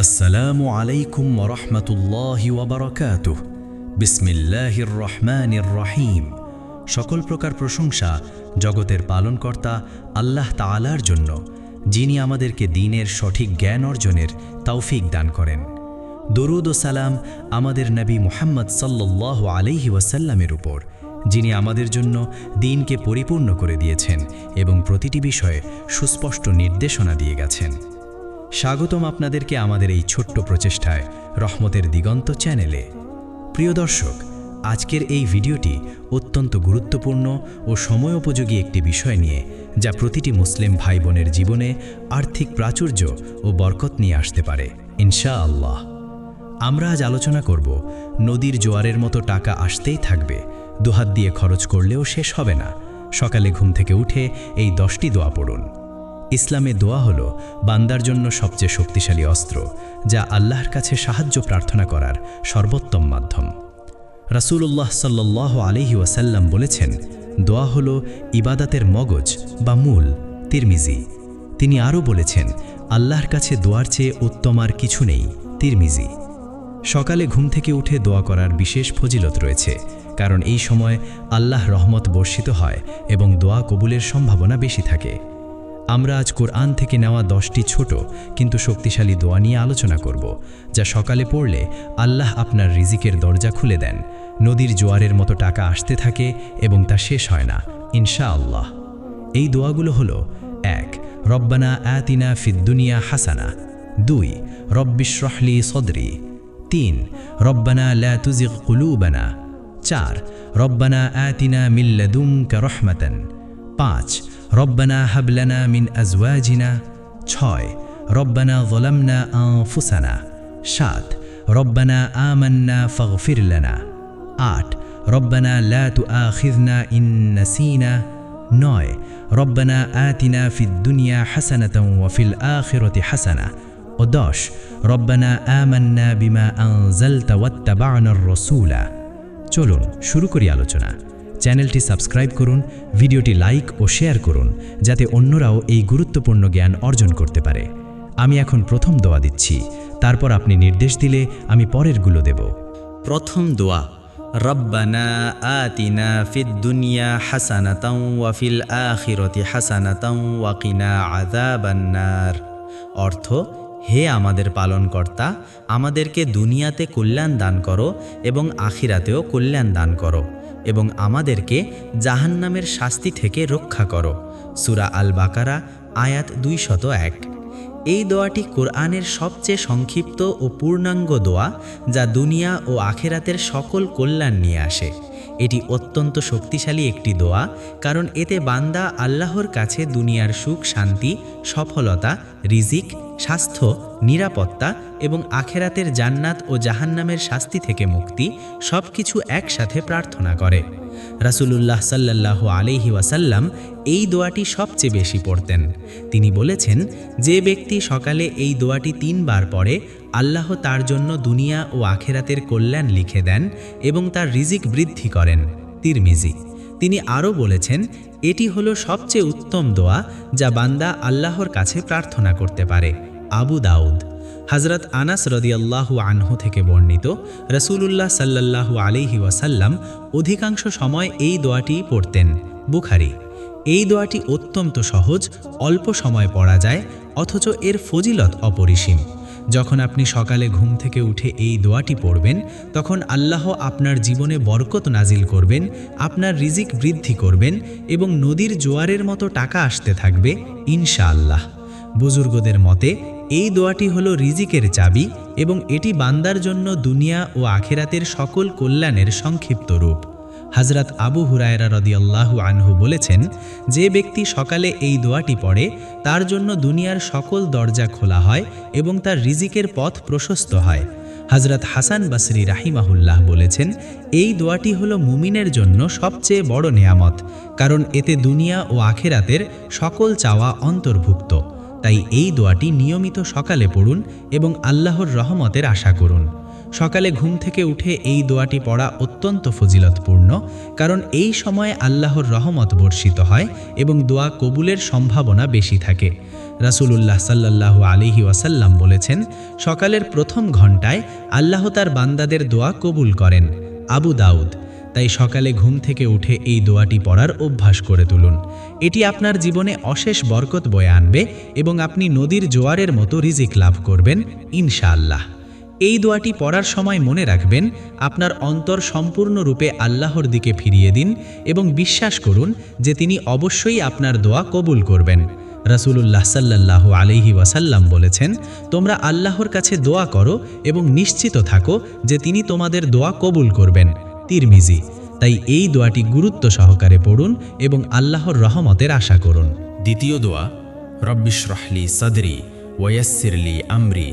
আসসালামু আলাইকুম ওয়া রাহমাতুল্লাহি ওয়া বারাকাতুহ। বিসমিল্লাহির রহমানির রহিম। সকল প্রকার প্রশংসা জগতের পালনকর্তা আল্লাহ তাআলার জন্য, যিনি আমাদেরকে দ্বীনের সঠিক জ্ঞান অর্জনের তৌফিক দান করেন। দরুদ ও সালাম আমাদের নবী মুহাম্মদ সাল্লাল্লাহু আলাইহি ওয়াসাল্লামের উপর, যিনি আমাদের জন্য দ্বীনকে পরিপূর্ণ করে দিয়েছেন এবং প্রতিটি বিষয়ে সুস্পষ্ট নির্দেশনা দিয়ে গেছেন। স্বাগতম আপনাদেরকে আমাদের এই ছোট্ট প্রচেষ্টায় রহমতের দিগন্ত চ্যানেলে। প্রিয় দর্শক, আজকের এই ভিডিওটি অত্যন্ত গুরুত্বপূর্ণ ও সময়োপযোগী একটি বিষয় নিয়ে, যা প্রতিটি মুসলিম ভাই বোনের জীবনে আর্থিক প্রাচুর্য ও বরকত নিয়ে আসতে পারে ইনশাআল্লাহ। আমরা আজ আলোচনা করব, নদীর জোয়ারের মতো টাকা আসতেই থাকবে, দুহাত দিয়ে খরচ করলেও শেষ হবে না। সকালে ঘুম থেকে উঠে এই 10টি দোয়া পড়ুন। ইসলামে দোয়া হলো বান্দার জন্য সবচেয়ে শক্তিশালী অস্ত্র, যা আল্লাহর কাছে সাহায্য প্রার্থনা করার সর্বোত্তম মাধ্যম। রাসূলুল্লাহ সাল্লাল্লাহু আলাইহি ওয়াসাল্লাম বলেছেন, দোয়া হলো ইবাদাতের মগজ বা মূল। তিরমিজি। তিনি আরও বলেছেন, আল্লাহর কাছে দোয়ার চেয়ে উত্তম আর কিছু নেই। তিরমিজি। সকালে ঘুম থেকে উঠে দোয়া করার বিশেষ ফজিলত রয়েছে, কারণ এই সময় আল্লাহ রহমত বর্ষিত হয় এবং দোয়া কবুলের সম্ভাবনা বেশি থাকে। আমরা আজ কোরআন থেকে নেওয়া 10টি ছোট কিন্তু শক্তিশালী দোয়া নিয়ে আলোচনা করব, যা সকালে পড়লে আল্লাহ আপনার রিজিকের দরজা খুলে দেন, নদীর জোয়ারের মতো টাকা আসতে থাকে এবং তা শেষ হয় না ইনশাআল্লাহ। এই দোয়াগুলো হলো: 1. রব্বানা আতিনা ফিদ দুনিয়া হাসানা। 2. রব্বিশরাহ লি সদরি। 3. রব্বানা লা তুজিগ কুলুবানা। 4. রব্বানা আতিনা মিন লাদুনকা রাহমাতান। 5. রব্বানা হাব লানা মিন আজওয়াজিনা। 6. রব্বানা যালামনা আনফুসানা। 7. রব্বানা আমান্না ফাগফির লানা। 8. রব্বানা লা তুআখিযনা ইন নাসিনা। 9. রব্বানা আতিনা ফিদ দুনিয়া হাসানাতাও ওয়া ফিল আখিরাতি হাসানা। ও 10. রব্বানা আমান্না বিমা আনজালতা ওয়াত্তাবা'নার রাসূলা। চলুন শুরু করি আলোচনা। চ্যানেলটি সাবস্ক্রাইব করুন, ভিডিওটি লাইক ও শেয়ার করুন, যাতে অন্যরাও এই গুরুত্বপূর্ণ জ্ঞান অর্জন করতে পারে। আমি এখন প্রথম দোয়া দিচ্ছি, তারপর আপনি নির্দেশ দিলে আমি পরেরগুলো দেব। প্রথম দোয়া: রব্বানা আতিনা ফিদ দুনিয়া হাসানাতাও ওয়া ফিল আখিরাতি হাসানাতাও ওয়া কিনা আযাবান্নার। অর্থ: হে আমাদের পালনকর্তা, আমাদেরকে দুনিয়াতে কল্যাণ দান করো এবং আখিরাতেও কল্যাণ দান করো, এবং আমাদেরকে জাহান্নামের শাস্তি থেকে রক্ষা করো। সূরা আল বাকারা আয়াত 201। এই দোয়াটি কোরআনের সবচেয়ে সংক্ষিপ্ত ও পূর্ণাঙ্গ দোয়া, যা দুনিয়া ও আখিরাতের সকল কল্যাণ নিয়ে আসে। এটি অত্যন্ত শক্তিশালী একটি দোয়া, কারণ এতে বান্দা আল্লাহর কাছে দুনিয়ার সুখ শান্তি, সফলতা, রিজিক, স্বাস্থ্য, নিরাপত্তা এবং আখেরাতের জান্নাত ও জাহান্নামের শাস্তি থেকে মুক্তি সবকিছু একসাথে প্রার্থনা করে। রাসূলুল্লাহ সাল্লাল্লাহু আলাইহি ওয়াসাল্লাম এই দোয়াটি সবচেয়ে বেশি পড়তেন। তিনি বলেছেন, যে ব্যক্তি সকালে এই দোয়াটি 3 বার পড়ে, আল্লাহ তার জন্য দুনিয়া ও আখেরাতের কল্যাণ লিখে দেন এবং তার রিজিক বৃদ্ধি করেন। তিরমিজি। তিনি আরও বলেছেন, এটি হলো সবচেয়ে উত্তম দোয়া, যা বান্দা আল্লাহর কাছে প্রার্থনা করতে পারে। আবু দাউদ। হযরত আনাস রাদিয়াল্লাহু আনহু থেকে বর্ণিত, রাসূলুল্লাহ সাল্লাল্লাহু আলাইহি ওয়াসাল্লাম অধিকাংশ সময় এই দোয়াটি পড়তেন। বুখারী। এই দোয়াটি অত্যন্ত সহজ, অল্প সময় পড়া যায়, অথচ এর ফজিলত অপরিসীম। যখন আপনি সকালে ঘুম থেকে উঠে এই দোয়াটি পড়বেন, তখন আল্লাহ আপনার জীবনে বরকত নাজিল করবেন, আপনার রিজিক বৃদ্ধি করবেন এবং নদীর জোয়ারের মতো টাকা আসতে থাকবে ইনশাআল্লাহ। বুজুর্গদের মতে এই দোয়াটি হলো রিজিকের চাবি এবং এটি বান্দার জন্য দুনিয়া ও আখিরাতের সকল কল্যাণের সংক্ষিপ্ত রূপ। হযরত আবু হুরায়রা রাদিয়াল্লাহু আনহু বলেছেন, যে ব্যক্তি সকালে এই দোয়াটি পড়ে, তার জন্য দুনিয়ার সকল দরজা খোলা হয় এবং তার রিজিকের পথ প্রশস্ত হয়। হযরত হাসান বসরি রাহিমাহুল্লাহ বলেছেন, এই দোয়াটি হলো মুমিনের জন্য সবচেয়ে বড় নেয়ামত, কারণ এতে দুনিয়া ও আখিরাতের সকল চাওয়া অন্তর্ভুক্ত। তাই এই দোয়াটি নিয়মিত সকালে পড়ুন এবং আল্লাহর রহমতের আশা করুন। সকালে ঘুম থেকে উঠে এই দোয়াটি পড়া অত্যন্ত ফজিলতপূর্ণ, কারণ এই সময়ে আল্লাহর রহমত বর্ষিত হয় এবং দোয়া কবুলের সম্ভাবনা বেশি থাকে। রাসূলুল্লাহ সাল্লাল্লাহু আলাইহি ওয়াসাল্লাম বলেছেন, সকালের প্রথম ঘণ্টায় আল্লাহ তার বান্দাদের দোয়া কবুল করেন। আবু দাউদ। তাই সকালে ঘুম থেকে উঠে এই দোয়াটি পড়ার অভ্যাস করে তুলুন। এটি আপনার জীবনে অশেষ বরকত বয়ে আনবে এবং আপনি নদীর জোয়ারের মতো রিজিক লাভ করবেন ইনশাআল্লাহ। এই দোয়াটি পড়ার সময় মনে রাখবেন, আপনার অন্তর সম্পূর্ণরূপে আল্লাহর দিকে ফিরিয়ে দিন এবং বিশ্বাস করুন যে তিনি অবশ্যই আপনার দোয়া কবুল করবেন। রাসূলুল্লাহ সাল্লাল্লাহু আলাইহি ওয়াসাল্লাম বলেছেন, তোমরা আল্লাহর কাছে দোয়া করো এবং নিশ্চিত থাকো যে তিনি তোমাদের দোয়া কবুল করবেন। তিরমিজি। তাই এই দোয়াটি গুরুত্ব সহকারে পড়ুন এবং আল্লাহর রহমতের আশা করুন। দ্বিতীয় দোয়া, রব্বিশরাহলি সাদরি ওয়ায়াসসিরলি আমরি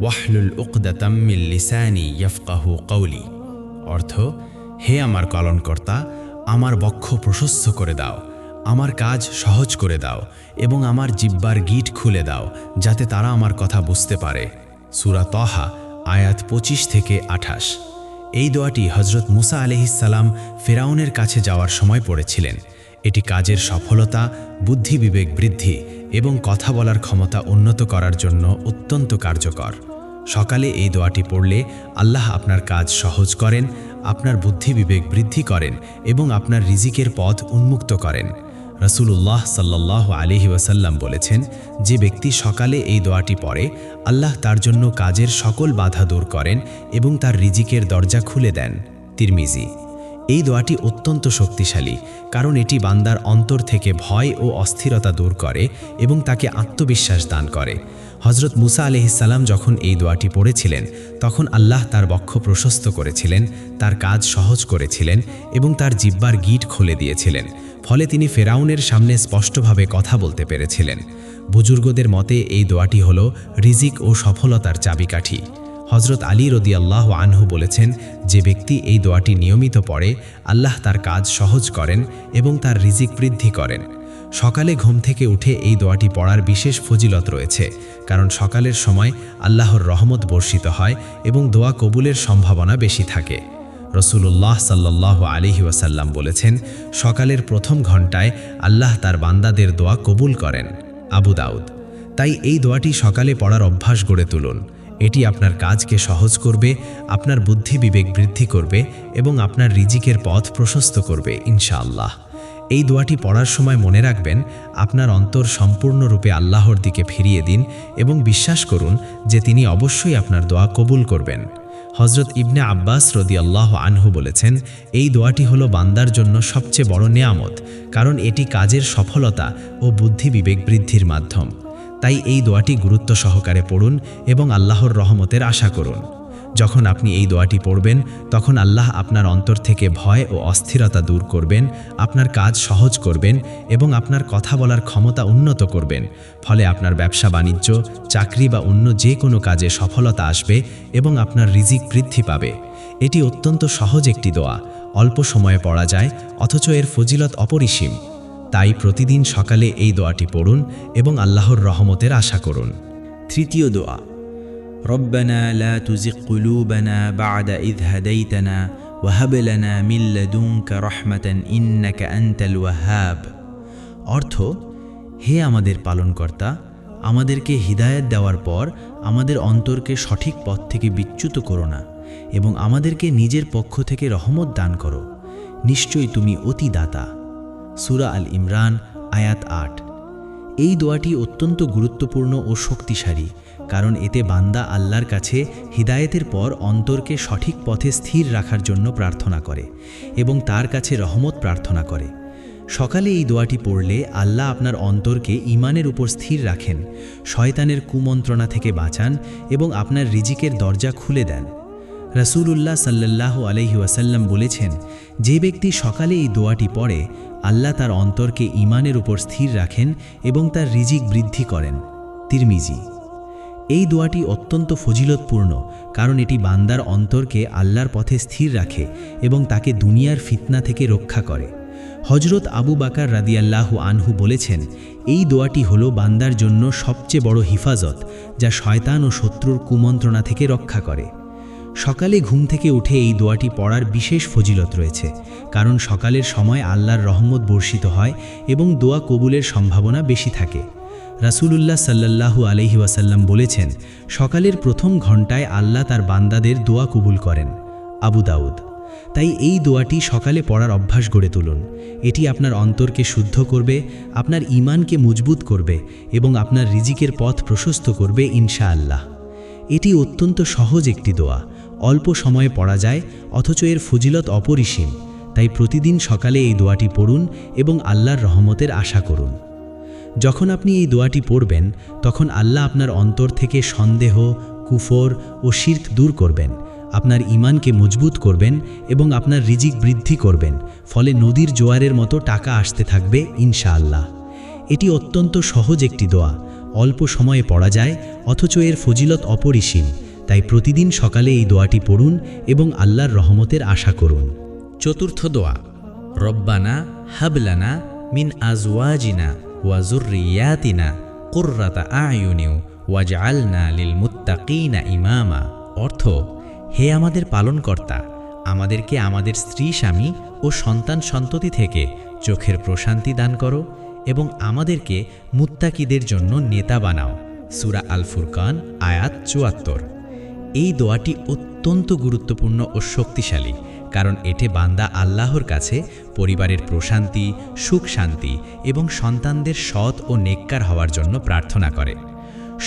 ওয়াহলুল উকদাতাম মিন লিসানি ইয়াফকাহু কওলি। অর্থ, হে আমার পালনকর্তা, আমার বক্ষ প্রশস্ত করে দাও, আমার কাজ সহজ করে দাও এবং আমার জিহ্বার গিঁট খুলে দাও, যাতে তারা আমার কথা বুঝতে পারে। সূরা তহা আয়াত 25 থেকে 28। এই দোয়াটি হযরত মুসা আলাইহিস সালাম ফেরাউনের কাছে যাওয়ার সময় পড়েছিলেন। এটি কাজের সফলতা, বুদ্ধি বিবেক বৃদ্ধি এবং কথা বলার ক্ষমতা উন্নত করার জন্য অত্যন্ত কার্যকর। সকালে এই দোয়াটি পড়লে আল্লাহ আপনার কাজ সহজ করেন, আপনার বুদ্ধি বিবেক বৃদ্ধি করেন এবং আপনার রিজিকের পথ উন্মুক্ত করেন। রাসূলুল্লাহ সাল্লাল্লাহু আলাইহি ওয়াসাল্লাম বলেছেন, যে ব্যক্তি সকালে এই দোয়াটি পড়ে, আল্লাহ তার জন্য কাজের সকল বাধা দূর করেন এবং তার রিজিকের দরজা খুলে দেন। তিরমিজি। এই দোয়াটি অত্যন্ত শক্তিশালী, কারণ এটি বান্দার অন্তর থেকে ভয় ও অস্থিরতা দূর করে এবং তাকে আত্মবিশ্বাস দান করে। হযরত মুসা আলাইহিস সালাম যখন এই দোয়াটি পড়েছিলেন, তখন আল্লাহ তার বক্ষ প্রশস্ত করেছিলেন, তার কাজ সহজ করেছিলেন এবং তার জিহ্বার গিঁট খুলে দিয়েছিলেন। ফলে তিনি ফেরাউনের সামনে স্পষ্টভাবে কথা বলতে পেরেছিলেন। বুজুর্গদের মতে এই দোয়াটি হল রিজিক ও সফলতার চাবিকাঠি। হযরত আলী রাদিয়াল্লাহু আনহু বলেছেন, যে ব্যক্তি এই দোয়াটি নিয়মিত পড়ে, আল্লাহ তার কাজ সহজ করেন এবং তার রিজিক বৃদ্ধি করেন। সকালে ঘুম থেকে উঠে এই দোয়াটি পড়ার বিশেষ ফজিলত রয়েছে, কারণ সকালের সময় আল্লাহর রহমত বর্ষিত হয় এবং দোয়া কবুলের সম্ভাবনা বেশি থাকে। রাসূলুল্লাহ সাল্লাল্লাহু আলাইহি ওয়াসাল্লাম বলেছেন, সকালের প্রথম ঘণ্টায় আল্লাহ তার বান্দাদের দোয়া কবুল করেন। আবু দাউদ। তাই এই দোয়াটি সকালে পড়ার অভ্যাস গড়ে তুলুন। এটি আপনার কাজকে সহজ করবে, আপনার বুদ্ধি বিবেক বৃদ্ধি করবে এবং আপনার রিজিকের পথ প্রশস্ত করবে ইনশাআল্লাহ। এই দোয়াটি পড়ার সময় মনে রাখবেন, আপনার অন্তর সম্পূর্ণরূপে আল্লাহর দিকে ফিরিয়ে দিন এবং বিশ্বাস করুন যে তিনি অবশ্যই আপনার দোয়া কবুল করবেন। হযরত ইবনে আব্বাস রাদিয়াল্লাহু আনহু বলেছেন, এই দোয়াটি হলো বান্দার জন্য সবচেয়ে বড় নেয়ামত, কারণ এটি কাজের সফলতা ও বুদ্ধি বিবেক বৃদ্ধির মাধ্যম। তাই এই দোয়াটি গুরুত্ব সহকারে পড়ুন এবং আল্লাহর রহমতের আশা করুন। যখন আপনি এই দোয়াটি পড়বেন, তখন আল্লাহ আপনার অন্তর থেকে ভয় ও অস্থিরতা দূর করবেন, আপনার কাজ সহজ করবেন এবং আপনার কথা বলার ক্ষমতা উন্নত করবেন। ফলে আপনার ব্যবসা বাণিজ্য, চাকরি বা অন্য যে কোনো কাজে সফলতা আসবে এবং আপনার রিজিক বৃদ্ধি পাবে। এটি অত্যন্ত সহজ একটি দোয়া, অল্প সময়ে পড়া যায়, অথচ এর ফজিলত অপরিসীম। তাই প্রতিদিন সকালে এই দোয়াটি পড়ুন এবং আল্লাহর রহমতের আশা করুন। তৃতীয় দোয়া, রব্বানা লা তুজিগ কুলুবানা বা'দা ইয হাদাইতানা ওয়া হাব লানা মিন লাদুনকা রাহমাতান ইন্নাকা আনতাল ওয়াহ্হাব। অর্থ, হে আমাদের পালনকর্তা, আমাদেরকে হিদায়াত দেওয়ার পর আমাদের অন্তরকে সঠিক পথ থেকে বিচ্যুত করো না এবং আমাদেরকে নিজের পক্ষ থেকে রহমত দান করো। নিশ্চয়ই তুমি অতি দাতা। সূরা আল ইমরান আয়াত ৮। এই দোয়াটি অত্যন্ত গুরুত্বপূর্ণ ও শক্তিশালী, কারণ এতে বান্দা আল্লাহর কাছে হিদায়েতের পর অন্তরকে সঠিক পথে স্থির রাখার জন্য প্রার্থনা করে এবং তার কাছে রহমত প্রার্থনা করে। সকালে এই দোয়াটি পড়লে আল্লাহ আপনার অন্তরকে ঈমানের উপর স্থির রাখেন, শয়তানের কুমন্ত্রণা থেকে বাঁচান এবং আপনার রিজিকের দরজা খুলে দেন। রাসূলুল্লাহ সাল্লাল্লাহু আলাইহি ওয়াসাল্লাম বলেছেন, যে ব্যক্তি সকালে এই দোয়াটি পড়ে, আল্লাহ তার অন্তরকে ঈমানের উপর স্থির রাখেন এবং তার রিজিক বৃদ্ধি করেন। তিরমিজি। এই দোয়াটি অত্যন্ত ফজিলতপূর্ণ, কারণ এটি বান্দার অন্তরকে আল্লাহর পথে স্থির রাখে এবং তাকে দুনিয়ার ফিতনা থেকে রক্ষা করে। হযরত আবু বকর রাদিয়াল্লাহু আনহু বলেছেন, এই দোয়াটি হলো বান্দার জন্য সবচেয়ে বড় হিফাজত, যা শয়তান ও শত্রুর কুমন্ত্রণা থেকে রক্ষা করে। সকালে ঘুম থেকে উঠে এই দোয়াটি পড়ার বিশেষ ফজিলত রয়েছে, কারণ সকালের সময় আল্লাহর রহমত বর্ষিত হয় এবং দোয়া কবুলের সম্ভাবনা বেশি থাকে। রাসূলুল্লাহ সাল্লাল্লাহু আলাইহি ওয়াসাল্লাম বলেছেন, সকালের প্রথম ঘণ্টায় আল্লাহ তার বান্দাদের দোয়া কবুল করেন। আবু দাউদ। তাই এই দোয়াটি সকালে পড়ার অভ্যাস গড়ে তুলুন। এটি আপনার অন্তরকে শুদ্ধ করবে, আপনার ঈমানকে মজবুত করবে এবং আপনার রিজিকের পথ প্রশস্ত করবে ইনশাআল্লাহ। এটি অত্যন্ত সহজ একটি দোয়া, অল্প সময়ে পড়া যায়, অথচ এর ফজিলত অপরিসীম। তাই প্রতিদিন সকালে এই দোয়াটি পড়ুন এবং আল্লাহর রহমতের আশা করুন। যখন আপনি এই দোয়াটি পড়বেন, তখন আল্লাহ আপনার অন্তর থেকে সন্দেহ, কুফর ও শিরক দূর করবেন, আপনার ঈমানকে মজবুত করবেন এবং আপনার রিজিক বৃদ্ধি করবেন। ফলে নদীর জোয়ারের মতো টাকা আসতে থাকবে ইনশাআল্লাহ। এটি অত্যন্ত সহজ একটি দোয়া, অল্প সময়ে পড়া যায়, অথচ এর ফজিলত অপরিসীম। তাই প্রতিদিন সকালে এই দোয়াটি পড়ুন এবং আল্লাহর রহমতের আশা করুন। চতুর্থ দোয়া, রব্বানা হাবলানা মিন আজওয়াজিনা ওয়া যুররিয়াতিনা কুররাতা আয়ুনি ওয়াজআলনা লিল মুত্তাকিনা ইমামা। অর্থ, হে আমাদের পালনকর্তা, আমাদেরকে আমাদের স্ত্রী স্বামী ও সন্তান সন্ততি থেকে চোখের প্রশান্তি দান করো এবং আমাদেরকে মুত্তাকিদের জন্য নেতা বানাও। সূরা আল ফুরকান আয়াত ৭৪। এই দোয়াটি অত্যন্ত গুরুত্বপূর্ণ ও শক্তিশালী, কারণ এতে বান্দা আল্লাহর কাছে পরিবারের প্রশান্তি, সুখ শান্তি এবং সন্তানদের সৎ ও নেককার হওয়ার জন্য প্রার্থনা করে।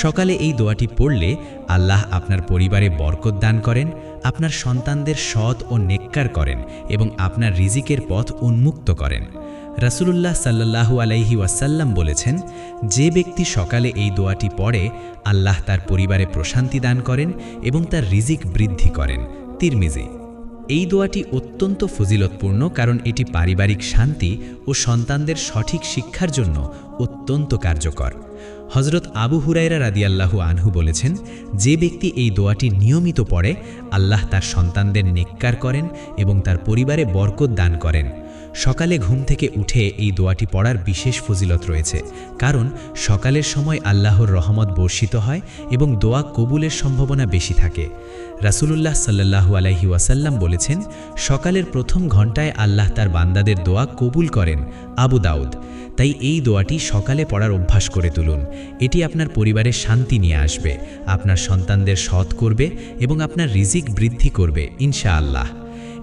সকালে এই দোয়াটি পড়লে আল্লাহ আপনার পরিবারে বরকত দান করেন, আপনার সন্তানদের সৎ ও নেককার করেন এবং আপনার রিজিকের পথ উন্মুক্ত করেন। রাসূলুল্লাহ সাল্লাল্লাহু আলাইহি ওয়াসাল্লাম বলেছেন, যে ব্যক্তি সকালে এই দোয়াটি পড়ে, আল্লাহ তার পরিবারে প্রশান্তি দান করেন এবং তার রিজিক বৃদ্ধি করেন। তিরমিজি। এই দোয়াটি অত্যন্ত ফজিলতপূর্ণ, কারণ এটি পারিবারিক শান্তি ও সন্তানদের সঠিক শিক্ষার জন্য অত্যন্ত কার্যকর। হযরত আবু হুরায়রা রাদিয়াল্লাহু আনহু বলেছেন, যে ব্যক্তি এই দোয়াটি নিয়মিত পড়ে, আল্লাহ তার সন্তানদের নেককার করেন এবং তার পরিবারে বরকত দান করেন। সকালে ঘুম থেকে উঠে এই দোয়াটি পড়ার বিশেষ ফজিলত রয়েছে, কারণ সকালের সময় আল্লাহর রহমত বর্ষিত হয় এবং দোয়া কবুলের সম্ভাবনা বেশি থাকে। রাসূলুল্লাহ সাল্লাল্লাহু আলাইহি ওয়াসাল্লাম বলেছেন, সকালের প্রথম ঘণ্টায় আল্লাহ তার বান্দাদের দোয়া কবুল করেন। আবু দাউদ। তাই এই দোয়াটি সকালে পড়ার অভ্যাস করে তুলুন। এটি আপনার পরিবারে শান্তি নিয়ে আসবে, আপনার সন্তানদের সৎ করবে এবং আপনার রিজিক বৃদ্ধি করবে ইনশাআল্লাহ।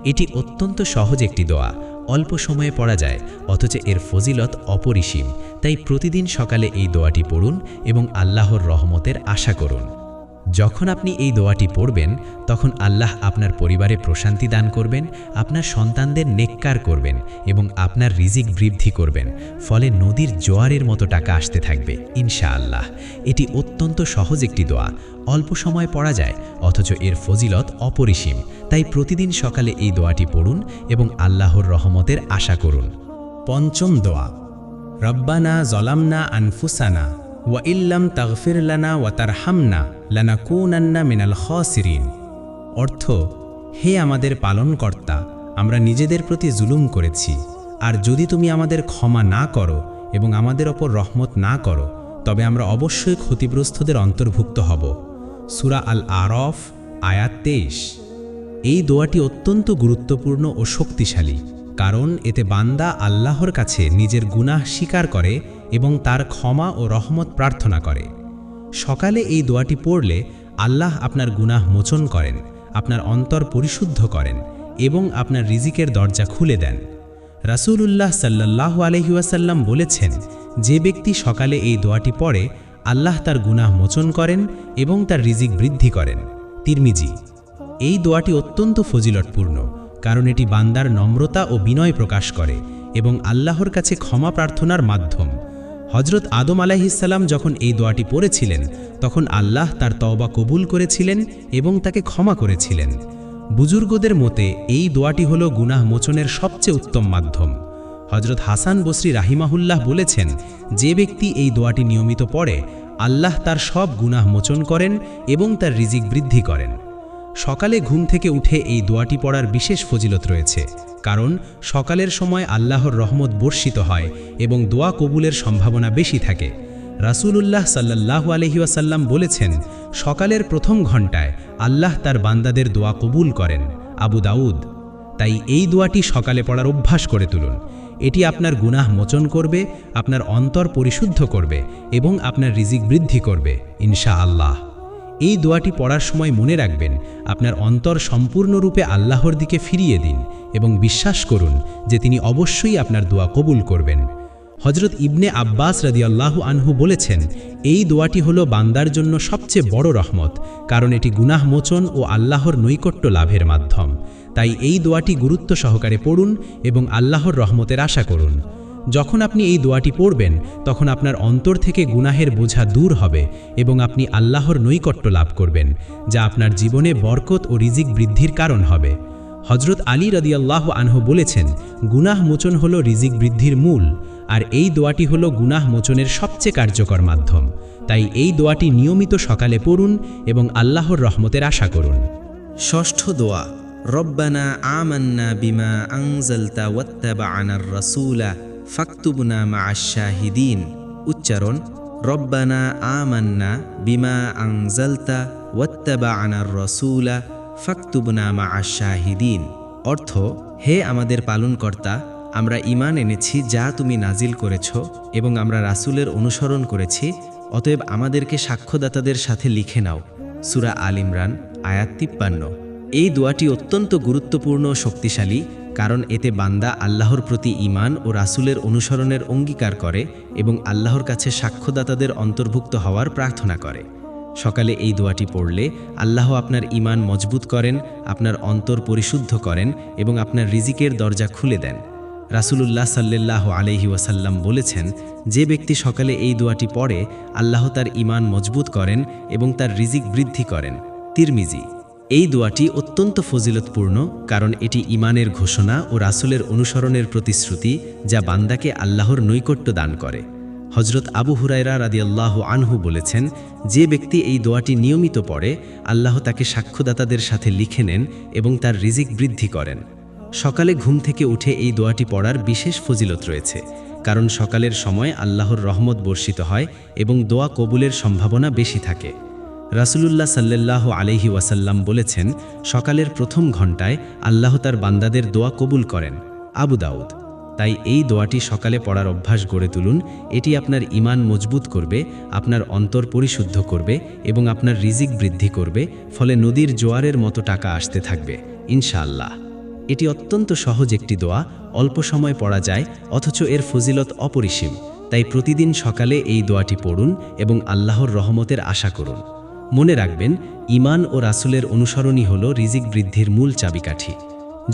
এটি অত্যন্ত সহজ একটি দোয়া, অল্প সময়ে পড়া যায়, অথচ এর ফজিলত অপরিসীম। তাই প্রতিদিন সকালে এই দোয়াটি পড়ুন এবং আল্লাহর রহমতের আশা করুন। যখন আপনি এই দোয়াটি পড়বেন, তখন আল্লাহ আপনার পরিবারে প্রশান্তি দান করবেন, আপনার সন্তানদের নেককার করবেন এবং আপনার রিজিক বৃদ্ধি করবেন। ফলে নদীর জোয়ারের মতো টাকা আসতে থাকবে ইনশাআল্লাহ। এটি অত্যন্ত সহজ একটি দোয়া, অল্প সময় পড়া যায়, অথচ এর ফজিলত অপরিসীম। তাই প্রতিদিন সকালে এই দোয়াটি পড়ুন এবং আল্লাহর রহমতের আশা করুন। পঞ্চম দোয়া, রব্বানা জলামনা আনফুসানা ওয়া ইল্লাম তাগফির লানা ওয়া তারহামনা লানাকুনান্না মিনাল খাসিরিন। অর্থ, হে আমাদের পালনকর্তা, আমরা নিজেদের প্রতি জুলুম করেছি, আর যদি তুমি আমাদের ক্ষমা না করো এবং আমাদের ওপর রহমত না করো, তবে আমরা অবশ্যই ক্ষতিগ্রস্তদের অন্তর্ভুক্ত হব। সূরা আল আরাফ আয়াত ২৩। এই দোয়াটি অত্যন্ত গুরুত্বপূর্ণ ও শক্তিশালী, কারণ এতে বান্দা আল্লাহর কাছে নিজের গুনাহ স্বীকার করে এবং তার ক্ষমা ও রহমত প্রার্থনা করে। সকালে এই দোয়াটি পড়লে আল্লাহ আপনার গুনাহ মোচন করেন, আপনার অন্তর পরিশুদ্ধ করেন এবং আপনার রিজিকের দরজা খুলে দেন। রাসূলুল্লাহ সাল্লাল্লাহু আলাইহি ওয়াসাল্লাম বলেছেন, যে ব্যক্তি সকালে এই দোয়াটি পড়ে, আল্লাহ তার গুনাহ মোচন করেন এবং তার রিজিক বৃদ্ধি করেন। তিরমিজি। এই দোয়াটি অত্যন্ত ফজিলতপূর্ণ, কারণ এটি বান্দার নম্রতা ও বিনয় প্রকাশ করে এবং আল্লাহর কাছে ক্ষমা প্রার্থনার মাধ্যম। হযরত আদম আলাইহিসসালাম যখন এই দোয়াটি পড়েছিলেন, তখন আল্লাহ তার তওবা কবুল করেছিলেন এবং তাকে ক্ষমা করেছিলেন। বুজুর্গদের মতে এই দোয়াটি হল গুনাহ মোচনের সবচেয়ে উত্তম মাধ্যম। হযরত হাসান বসরি রাহিমাহুল্লাহ বলেছেন, যে ব্যক্তি এই দোয়াটি নিয়মিত পড়ে, আল্লাহ তার সব গুনাহ মোচন করেন এবং তার রিজিক বৃদ্ধি করেন। সকালে ঘুম থেকে উঠে এই দোয়াটি পড়ার বিশেষ ফজিলত রয়েছে, কারণ সকালের সময় আল্লাহর রহমত বর্ষিত হয় এবং দোয়া কবুলের সম্ভাবনা বেশি থাকে। রাসূলুল্লাহ সাল্লাল্লাহু আলাইহি ওয়াসাল্লাম বলেছেন, সকালের প্রথম ঘণ্টায় আল্লাহ তার বান্দাদের দোয়া কবুল করেন। আবু দাউদ। তাই এই দোয়াটি সকালে পড়ার অভ্যাস করে তুলুন। এটি আপনার গুনাহ মোচন করবে, আপনার অন্তর পরিশুদ্ধ করবে এবং আপনার রিজিক বৃদ্ধি করবে ইনশাআল্লাহ। এই দোয়াটি পড়ার সময় মনে রাখবেন, আপনার অন্তর সম্পূর্ণরূপে আল্লাহর দিকে ফিরিয়ে দিন এবং বিশ্বাস করুন যে তিনি অবশ্যই আপনার দোয়া কবুল করবেন। হজরত ইবনে আব্বাস রাদিয়াল্লাহু আনহু বলেছেন, এই দোয়াটি হলো বান্দার জন্য সবচেয়ে বড় রহমত, কারণ এটি গুনাহ মোচন ও আল্লাহর নৈকট্য লাভের মাধ্যম। তাই এই দোয়াটি গুরুত্ব সহকারে পড়ুন এবং আল্লাহর রহমতের আশা করুন। যখন আপনি এই দোয়াটি পড়বেন তখন আপনার অন্তর থেকে গুনাহের বোঝা দূর হবে এবং আপনি আল্লাহর নৈকট্য লাভ করবেন, যা আপনার জীবনে বরকত ও রিজিক বৃদ্ধির কারণ হবে। হজরত আলী রাদিয়াল্লাহু আনহু বলেছেন, গুনাহ মোচন হলো রিজিক বৃদ্ধির মূল, আর এই দোয়াটি হলো গুনাহ মোচনের সবচেয়ে কার্যকর মাধ্যম। তাই এই দোয়াটি নিয়মিত সকালে পড়ুন এবং আল্লাহর রহমতের আশা করুন। ষষ্ঠ দোয়া, রব্বানা আমান্না বিমা আনজালতা ওয়াত্তাবা'নার রাসূলা ফাকতুবনা মা'আশ শাহিদিন। উচ্চারণ, রব্বানা আমান্না বিমা আনজালতা ওয়াত্তাবা'নার রাসূলা ফাকতুবনা মা'আশ শাহিদিন। অর্থ, হে আমাদের পালনকর্তা, আমরা ঈমান এনেছি যা তুমি নাজিল করেছ এবং আমরা রাসূলের অনুসরণ করেছি, অতএব আমাদেরকে সাক্ষ্যদাতাদের সাথে লিখে নাও। সূরা আল ইমরান আয়াত 53। এই দোয়াটি অত্যন্ত গুরুত্বপূর্ণ ও শক্তিশালী, কারণ এতে বান্দা আল্লাহর প্রতি ঈমান ও রাসূলের অনুসরণের অঙ্গীকার করে এবং আল্লাহর কাছে সাক্ষ্যদাতাদের অন্তর্ভুক্ত হওয়ার প্রার্থনা করে। সকালে এই দোয়াটি পড়লে আল্লাহ আপনার ঈমান মজবুত করেন, আপনার অন্তর পরিশুদ্ধ করেন এবং আপনার রিজিকের দরজা খুলে দেন। রাসূলুল্লাহ সাল্লাল্লাহু আলাইহি ওয়াসাল্লাম বলেছেন, যে ব্যক্তি সকালে এই দোয়াটি পড়ে আল্লাহ তার ঈমান মজবুত করেন এবং তার রিজিক বৃদ্ধি করেন। তিরমিজি। এই দোয়াটি অত্যন্ত ফজিলতপূর্ণ, কারণ এটি ঈমানের ঘোষণা ও রাসূলের অনুসরণের প্রতিশ্রুতি, যা বান্দাকে আল্লাহর নৈকট্য দান করে। হজরত আবু হুরায়রা রাদিয়াল্লাহু আনহু বলেছেন, যে ব্যক্তি এই দোয়াটি নিয়মিত পড়ে আল্লাহ তাকে সাক্ষ্যদাতাদের সাথে লিখে নেন এবং তার রিজিক বৃদ্ধি করেন। সকালে ঘুম থেকে উঠে এই দোয়াটি পড়ার বিশেষ ফজিলত রয়েছে, কারণ সকালের সময় আল্লাহর রহমত বর্ষিত হয় এবং দোয়া কবুলের সম্ভাবনা বেশি থাকে। রাসূলুল্লাহ সাল্লাল্লাহু আলাইহি ওয়াসাল্লাম বলেছেন, সকালের প্রথম ঘণ্টায় আল্লাহ তার বান্দাদের দোয়া কবুল করেন। আবু দাউদ। তাই এই দোয়াটি সকালে পড়ার অভ্যাস গড়ে তুলুন। এটি আপনার ঈমান মজবুত করবে, আপনার অন্তর পরিশুদ্ধ করবে এবং আপনার রিজিক বৃদ্ধি করবে, ফলে নদীর জোয়ারের মতো টাকা আসতে থাকবে ইনশাআল্লাহ। এটি অত্যন্ত সহজ একটি দোয়া, অল্প সময় পড়া যায়, অথচ এর ফজিলত অপরিসীম। তাই প্রতিদিন সকালে এই দোয়াটি পড়ুন এবং আল্লাহর রহমতের আশা করুন। মনে রাখবেন, ঈমান ও রাসূলের অনুসরণই হল রিজিক বৃদ্ধির মূল চাবিকাঠি।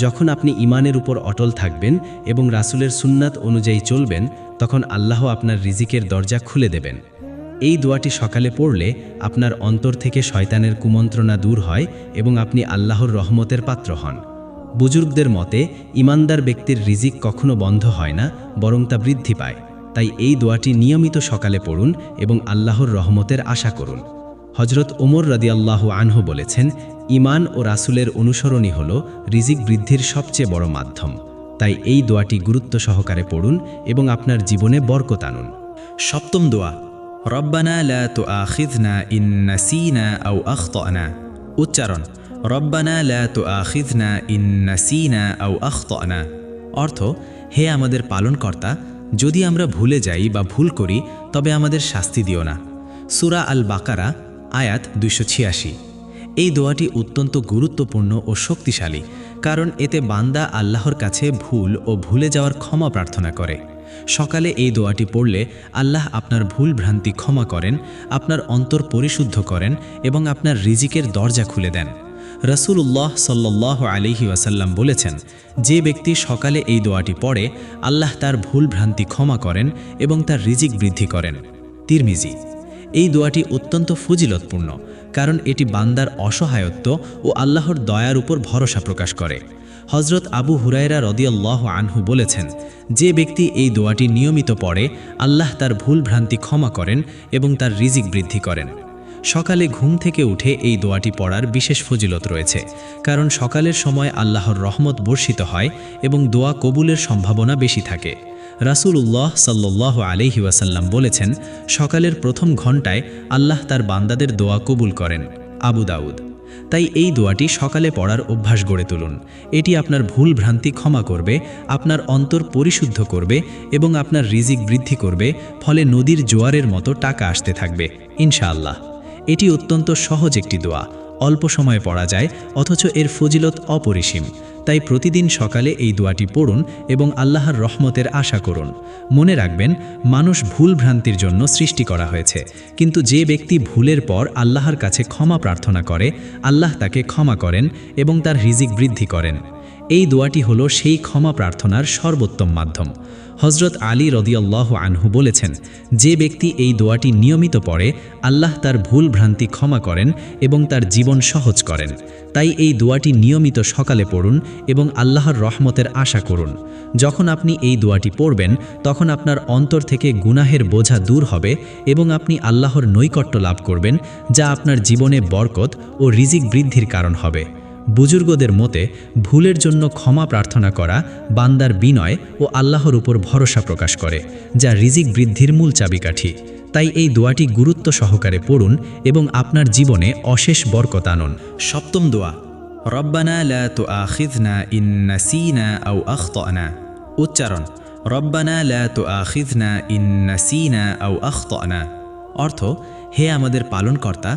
যখন আপনি ঈমানের উপর অটল থাকবেন এবং রাসূলের সুন্নাত অনুযায়ী চলবেন, তখন আল্লাহ আপনার রিজিকের দরজা খুলে দেবেন। এই দোয়াটি সকালে পড়লে আপনার অন্তর থেকে শয়তানের কুমন্ত্রণা দূর হয় এবং আপনি আল্লাহর রহমতের পাত্র হন। বুজুর্গদের মতে, ঈমানদার ব্যক্তির রিজিক কখনো বন্ধ হয় না, বরং তা বৃদ্ধি পায়। তাই এই দোয়াটি নিয়মিত সকালে পড়ুন এবং আল্লাহর রহমতের আশা করুন। হজরত ওমর রাদিয়াল্লাহু আনহু বলেছেন, ঈমান ও রাসূলের অনুসরণই হল রিজিক বৃদ্ধির সবচেয়ে বড় মাধ্যম। তাই এই দোয়াটি গুরুত্ব সহকারে পড়ুন এবং আপনার জীবনে বরকত আনুন। সপ্তম দোয়া, রব্বানা লা তুআখিযনা ইন নাসিনা আও আখতানা। উচ্চারণ, রব্বানা লা তুআখিযনা ইন নাসিনা আও আখতানা। অর্থ, হে আমাদের পালনকর্তা, যদি আমরা ভুলে যাই বা ভুল করি তবে আমাদের শাস্তি দিও না। সূরা আল বাকারা আয়াত 286। এই দোয়াটি অত্যন্ত গুরুত্বপূর্ণ ও শক্তিশালী, কারণ এতে বান্দা আল্লাহর কাছে ভুল ও ভুলে যাওয়ার ক্ষমা প্রার্থনা করে। সকালে এই দোয়াটি পড়লে আল্লাহ আপনার ভুল ভ্রান্তি ক্ষমা করেন, আপনার অন্তর পরিশুদ্ধ করেন এবং আপনার রিজিকের দরজা খুলে দেন। রাসূলুল্লাহ সাল্লাল্লাহু আলাইহি ওয়াসাল্লাম বলেছেন, যে ব্যক্তি সকালে এই দোয়াটি পড়ে আল্লাহ তার ভুল ভ্রান্তি ক্ষমা করেন এবং তার রিজিক বৃদ্ধি করেন। তিরমিজি। এই দোয়াটি অত্যন্ত ফজিলতপূর্ণ, কারণ এটি বান্দার অসহায়ত্ব ও আল্লাহর দয়ার উপর ভরসা প্রকাশ করে। হজরত আবু হুরায়রা রাদিয়াল্লাহু আনহু বলেছেন, যে ব্যক্তি এই দোয়াটি নিয়মিত পড়ে আল্লাহ তার ভুল ভ্রান্তি ক্ষমা করেন এবং তার রিজিক বৃদ্ধি করেন। সকালে ঘুম থেকে উঠে এই দোয়াটি পড়ার বিশেষ ফজিলত রয়েছে, কারণ সকালের সময় আল্লাহর রহমত বর্ষিত হয় এবং দোয়া কবুলের সম্ভাবনা বেশি থাকে। রাসূলুল্লাহ সাল্লাল্লাহু আলাইহি ওয়াসাল্লাম বলেছেন, সকালের প্রথম ঘণ্টায় আল্লাহ তার বান্দাদের দোয়া কবুল করেন। আবু দাউদ। তাই এই দোয়াটি সকালে পড়ার অভ্যাস গড়ে তুলুন। এটি আপনার ভুল ভ্রান্তি ক্ষমা করবে, আপনার অন্তর পরিশুদ্ধ করবে এবং আপনার রিজিক বৃদ্ধি করবে, ফলে নদীর জোয়ারের মতো টাকা আসতে থাকবে ইনশাআল্লাহ। এটি অত্যন্ত সহজ একটি দোয়া, অল্প সময়ে পড়া যায়, অথচ এর ফজিলত অপরিসীম। তাই প্রতিদিন সকালে এই দোয়াটি পড়ুন এবং আল্লাহর রহমতের আশা করুন। মনে রাখবেন, মানুষ ভুল ভ্রান্তির জন্য সৃষ্টি করা হয়েছে, কিন্তু যে ব্যক্তি ভুলের পর আল্লাহর কাছে ক্ষমা প্রার্থনা করে, আল্লাহ তাকে ক্ষমা করেন এবং তার রিজিক বৃদ্ধি করেন। এই দোয়াটি হলো সেই ক্ষমা প্রার্থনার সর্বোত্তম মাধ্যম। হযরত আলী রাদিয়াল্লাহু আনহু বলেছেন, যে ব্যক্তি এই দোয়াটি নিয়মিত পড়ে, আল্লাহ তার ভুল ভ্রান্তি ক্ষমা করেন এবং তার জীবন সহজ করেন। তাই এই দোয়াটি নিয়মিত সকালে পড়ুন এবং আল্লাহর রহমতের আশা করুন। যখন আপনি এই দোয়াটি পড়বেন, তখন আপনার অন্তর থেকে গুনাহের বোঝা দূর হবে এবং আপনি আল্লাহর নৈকট্য লাভ করবেন, যা আপনার জীবনে বরকত ও রিজিক বৃদ্ধির কারণ হবে। বুজুর্গদের মতে, ভুলের জন্য ক্ষমা প্রার্থনা করা বান্দার বিনয় ও আল্লাহর উপর ভরসা প্রকাশ করে, যা রিজিক বৃদ্ধির মূল চাবিকাঠি। তাই এই দোয়াটি গুরুত্ব সহকারে পড়ুন এবং আপনার জীবনে অশেষ বরকত আনুন। সপ্তম দোয়া, রব্বানা লা তুআখিযনা ইন নাসিনা আও আখতানা। উচ্চারণ, রব্বানা লা তুআখিযনা ইন নাসিনা আও আখতানা। অর্থ, হে আমাদের পালনকর্তা,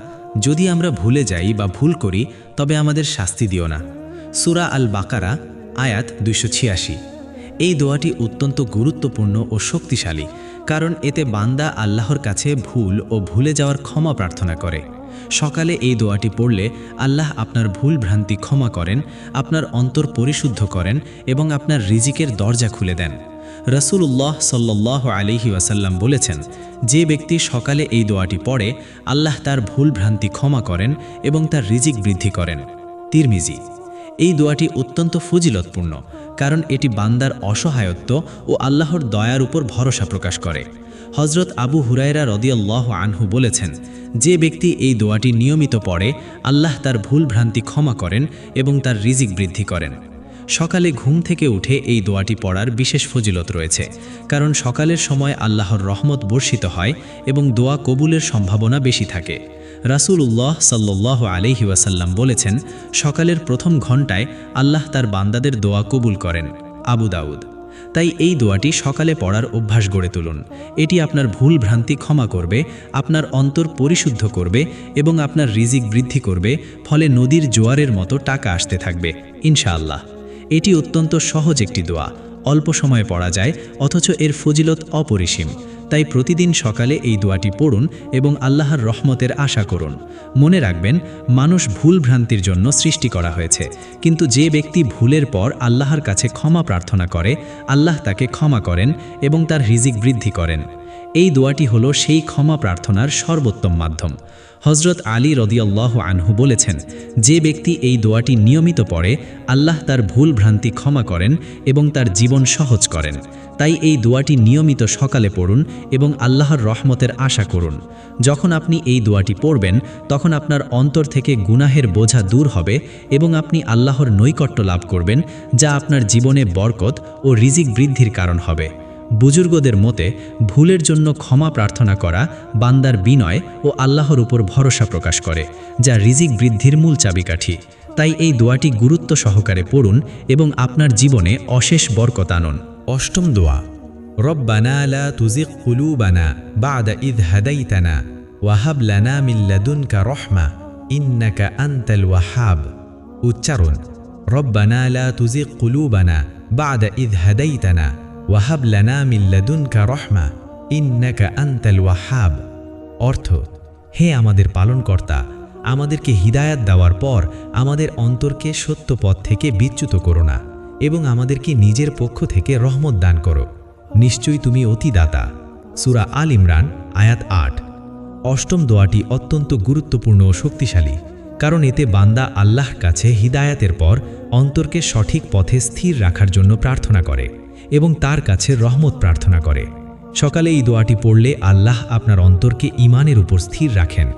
যদি আমরা ভুলে যাই বা ভুল করি, তবে আমাদের শাস্তি দিও না। সূরা আল বাকারা, আয়াত 286। এই দোয়াটি অত্যন্ত গুরুত্বপূর্ণ ও শক্তিশালী, কারণ এতে বান্দা আল্লাহর কাছে ভুল ও ভুলে যাওয়ার ক্ষমা প্রার্থনা করে। সকালে এই দোয়াটি পড়লে আল্লাহ আপনার ভুল ভ্রান্তি ক্ষমা করেন, আপনার অন্তর পরিশুদ্ধ করেন এবং আপনার রিজিকের দরজা খুলে দেন। রাসূলুল্লাহ সাল্লাল্লাহু আলাইহি ওয়াসাল্লাম বলেছেন, যে ব্যক্তি সকালে এই দোয়াটি পড়ে, আল্লাহ তার ভুল ভ্রান্তি ক্ষমা করেন এবং তার রিজিক বৃদ্ধি করেন। তিরমিজি। এই দোয়াটি অত্যন্ত ফজিলতপূর্ণ, কারণ এটি বান্দার অসহায়ত্ব ও আল্লাহর দয়ার উপর ভরসা প্রকাশ করে। হযরত আবু হুরায়রা রাদিয়াল্লাহু আনহু বলেছেন, যে ব্যক্তি এই দোয়াটি নিয়মিত পড়ে, আল্লাহ তার ভুল ভ্রান্তি ক্ষমা করেন এবং তার রিজিক বৃদ্ধি করেন। সকালে ঘুম থেকে উঠে এই দোয়াটি পড়ার বিশেষ ফজিলত রয়েছে, কারণ সকালের সময় আল্লাহর রহমত বর্ষিত হয় এবং দোয়া কবুলের সম্ভাবনা বেশি থাকে। রাসূলুল্লাহ সাল্লাল্লাহু আলাইহি ওয়াসাল্লাম বলেছেন, সকালের প্রথম ঘণ্টায় আল্লাহ তার বান্দাদের দোয়া কবুল করেন। আবু দাউদ। তাই এই দোয়াটি সকালে পড়ার অভ্যাস গড়ে তুলুন। এটি আপনার ভুল ভ্রান্তি ক্ষমা করবে, আপনার অন্তর পরিশুদ্ধ করবে এবং আপনার রিজিক বৃদ্ধি করবে, ফলে নদীর জোয়ারের মতো টাকা আসতে থাকবে ইনশাআল্লাহ। এটি অত্যন্ত সহজ একটি দোয়া, অল্প সময়ে পড়া যায়, অথচ এর ফজিলত অপরিসীম। তাই প্রতিদিন সকালে এই দোয়াটি পড়ুন এবং আল্লাহর রহমতের আশা করুন। মনে রাখবেন, মানুষ ভুল ভ্রান্তির জন্য সৃষ্টি করা হয়েছে, কিন্তু যে ব্যক্তি ভুলের পর আল্লাহর কাছে ক্ষমা প্রার্থনা করে, আল্লাহ তাকে ক্ষমা করেন এবং তার রিজিক বৃদ্ধি করেন। এই দোয়াটি হলো সেই ক্ষমা প্রার্থনার সর্বোত্তম মাধ্যম। হযরত আলী রাদিয়াল্লাহু আনহু বলেছেন, যে ব্যক্তি এই দোয়াটি নিয়মিত পড়ে, আল্লাহ তার ভুল ভ্রান্তি ক্ষমা করেন এবং তার জীবন সহজ করেন। তাই এই দোয়াটি নিয়মিত সকালে পড়ুন এবং আল্লাহর রহমতের আশা করুন। যখন আপনি এই দোয়াটি পড়বেন, তখন আপনার অন্তর থেকে গুনাহের বোঝা দূর হবে এবং আপনি আল্লাহর নৈকট্য লাভ করবেন, যা আপনার জীবনে বরকত ও রিজিক বৃদ্ধির কারণ হবে। বুজুর্গদের মতে, ভুলের জন্য ক্ষমা প্রার্থনা করা বান্দার বিনয় ও আল্লাহর উপর ভরসা প্রকাশ করে, যা রিজিক বৃদ্ধির মূল চাবিকাঠি। তাই এই দোয়াটি গুরুত্ব সহকারে পড়ুন এবং আপনার জীবনে অশেষ বরকত আনুন। অষ্টম দোয়া, রব্বানা লা তুজিগ কুলুবানা বা'দা ইয হাদাইতানা ওয়া হাব লানা মিন লাদুনকা রাহমা ইন্নাকা আনতাল ওয়াহাব। উচ্চারণ, রব্বানা লা তুজিগ কুলুবানা বা'দা ইয হাদাইতানা ওয়া হাব লানা মিন লাদুনকা রাহমা ইন্নাকা আনতাল ওয়াহাব। অর্থ, হে আমাদের পালনকর্তা, আমাদেরকে হিদায়াত দেওয়ার পর আমাদের অন্তরকে সত্য পথ থেকে বিচ্যুত করো না এবং আমাদেরকে নিজের পক্ষ থেকে রহমত দান করো। নিশ্চয়ই তুমি অতিদাতা। সূরা আল ইমরান, আয়াত 8। অষ্টম দোয়াটি অত্যন্ত গুরুত্বপূর্ণ ও শক্তিশালী, কারণ এতে বান্দা আল্লাহর কাছে হিদায়াতের পর অন্তরকে সঠিক পথে স্থির রাখার জন্য প্রার্থনা করে এবং তার কাছে রহমত প্রার্থনা করে। সকালে এই দোয়াটি পড়লে আল্লাহ আপনার অন্তরকে ঈমানের উপর স্থির রাখেন,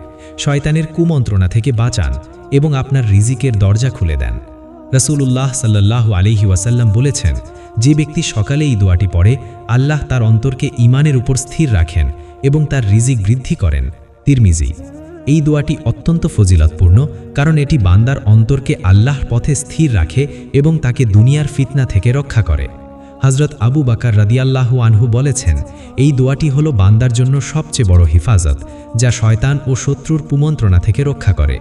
শয়তানের কুমন্ত্রণা থেকে বাঁচান এবং আপনার রিজিকের দরজা খুলে দেন। রাসূলুল্লাহ সাল্লাল্লাহু আলাইহি ওয়াসাল্লাম বলেছেন, যে ব্যক্তি সকালে এই দোয়াটি পড়ে, আল্লাহ তার অন্তরকে ঈমানের উপর স্থির রাখেন এবং তার রিজিক বৃদ্ধি করেন। তিরমিজি। এই দোয়াটি অত্যন্ত ফজিলতপূর্ণ, কারণ এটি বান্দার অন্তরকে আল্লাহর পথে স্থির রাখে এবং তাকে দুনিয়ার ফিতনা থেকে রক্ষা করে। হযরত আবু বকর রাদিয়াল্লাহু আনহু বলেছেন, এই দোয়াটি হলো বান্দার জন্য সবচেয়ে বড় হিফাজত, যা শয়তান ও শত্রুর কুমন্ত্রণা থেকে রক্ষা করে।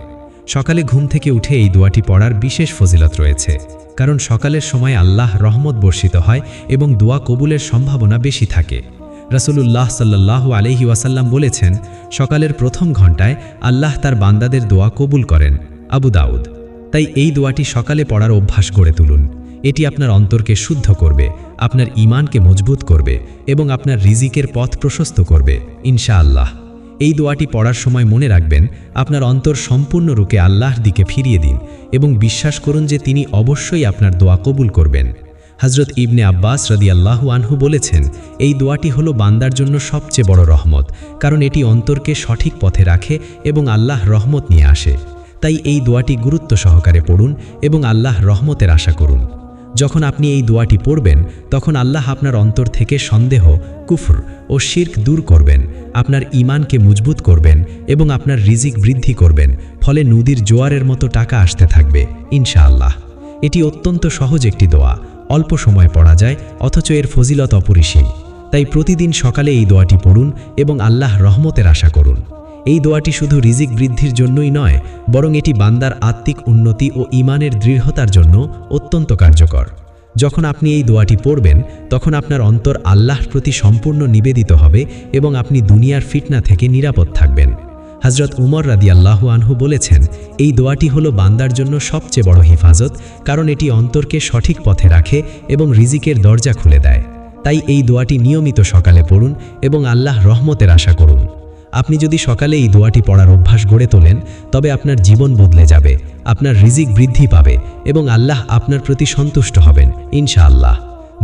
সকালে ঘুম থেকে উঠে এই দোয়াটি পড়ার বিশেষ ফজিলত রয়েছে, কারণ সকালের সময় আল্লাহ রহমত বর্ষিত হয় এবং দোয়া কবুলের সম্ভাবনা বেশি থাকে। রাসূলুল্লাহ সাল্লাল্লাহু আলাইহি ওয়াসাল্লাম বলেছেন, সকালের প্রথম ঘণ্টায় আল্লাহ তার বান্দাদের দোয়া কবুল করেন। আবু দাউদ। তাই এই দোয়াটি সকালে পড়ার অভ্যাস গড়ে তুলুন। এটি আপনার অন্তরকে শুদ্ধ করবে, আপনার ঈমানকে মজবুত করবে এবং আপনার রিজিকের পথ প্রশস্ত করবে ইনশাআল্লাহ। এই দোয়াটি পড়ার সময় মনে রাখবেন, আপনার অন্তর সম্পূর্ণরূপে আল্লাহর দিকে ফিরিয়ে দিন এবং বিশ্বাস করুন যে তিনি অবশ্যই আপনার দোয়া কবুল করবেন। হযরত ইবনে আব্বাস রাদিয়াল্লাহু আনহু বলেছেন, এই দোয়াটি হলো বান্দার জন্য সবচেয়ে বড় রহমত, কারণ এটি অন্তরকে সঠিক পথে রাখে এবং আল্লাহ রহমত নিয়ে আসে। তাই এই দোয়াটি গুরুত্ব সহকারে পড়ুন এবং আল্লাহ রহমতের আশা করুন। যখন আপনি এই দোয়াটি পড়বেন, তখন আল্লাহ আপনার অন্তর থেকে সন্দেহ, কুফর ও শিরক দূর করবেন, আপনার ঈমানকে মজবুত করবেন এবং আপনার রিজিক বৃদ্ধি করবেন, ফলে নদীর জোয়ারের মতো টাকা আসতে থাকবে ইনশাআল্লাহ। এটি অত্যন্ত সহজ একটি দোয়া, অল্প সময় পড়া যায়, অথচ এর ফজিলত অপরিসীম। তাই প্রতিদিন সকালে এই দোয়াটি পড়ুন এবং আল্লাহ রহমতের আশা করুন। এই দোয়াটি শুধু রিজিক বৃদ্ধির জন্যই নয়, বরং এটি বান্দার আত্মিক উন্নতি ও ঈমানের দৃঢ়তার জন্য অত্যন্ত কার্যকর। যখন আপনি এই দোয়াটি পড়বেন, তখন আপনার অন্তর আল্লাহর প্রতি সম্পূর্ণ নিবেদিত হবে এবং আপনি দুনিয়ার ফিতনা থেকে নিরাপদ থাকবেন। হযরত উমর রাদিয়াল্লাহু আনহু বলেছেন, এই দোয়াটি হলো বান্দার জন্য সবচেয়ে বড় হিফাজত, কারণ এটি অন্তরকে সঠিক পথে রাখে এবং রিজিকের দরজা খুলে দেয়। তাই এই দোয়াটি নিয়মিত সকালে পড়ুন এবং আল্লাহ রহমতের আশা করুন। আপনি যদি সকালে এই দোয়াটি পড়ার অভ্যাস গড়ে তোলেন, তবে আপনার জীবন বদলে যাবে, আপনার রিজিক বৃদ্ধি পাবে এবং আল্লাহ আপনার প্রতি সন্তুষ্ট হবেন ইনশাআল্লাহ।